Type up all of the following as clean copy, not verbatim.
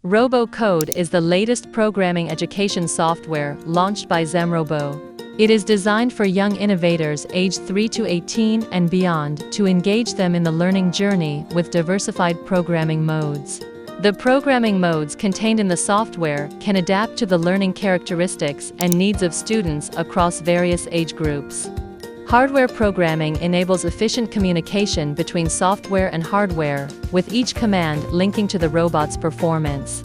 RoboCode is the latest programming education software launched by Zemrobo. It is designed for young innovators aged 3 to 18 and beyond to engage them in the learning journey with diversified programming modes. The programming modes contained in the software can adapt to the learning characteristics and needs of students across various age groups. Hardware programming enables efficient communication between software and hardware, with each command linking to the robot's performance.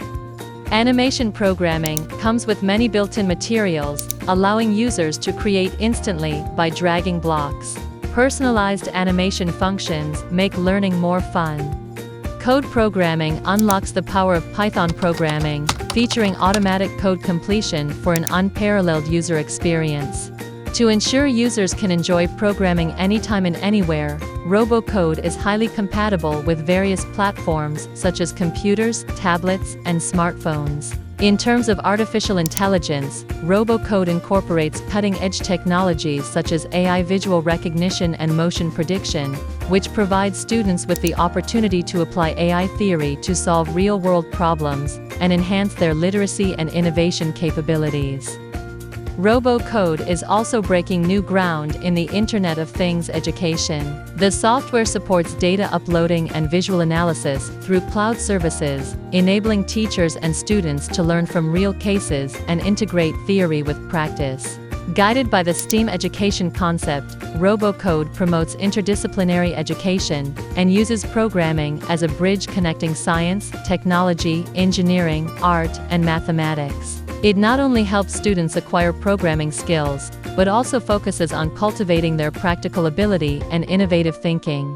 Animation programming comes with many built-in materials, allowing users to create instantly by dragging blocks. Personalized animation functions make learning more fun. Code programming unlocks the power of Python programming, featuring automatic code completion for an unparalleled user experience. To ensure users can enjoy programming anytime and anywhere, RoboCode is highly compatible with various platforms such as computers, tablets, and smartphones. In terms of artificial intelligence, RoboCode incorporates cutting-edge technologies such as AI visual recognition and motion prediction, which provides students with the opportunity to apply AI theory to solve real-world problems and enhance their literacy and innovation capabilities. RoboCode is also breaking new ground in the Internet of Things education. The software supports data uploading and visual analysis through cloud services, enabling teachers and students to learn from real cases and integrate theory with practice. Guided by the STEAM education concept, RoboCode promotes interdisciplinary education and uses programming as a bridge connecting science, technology, engineering, art, and mathematics. It not only helps students acquire programming skills, but also focuses on cultivating their practical ability and innovative thinking.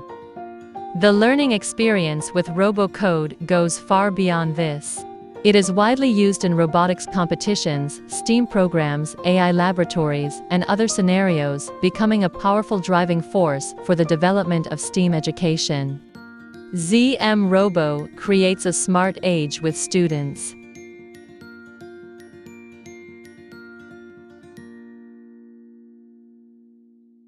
The learning experience with RoboCode goes far beyond this. It is widely used in robotics competitions, STEAM programs, AI laboratories, and other scenarios, becoming a powerful driving force for the development of STEAM education. Zemrobo creates a smart age with students.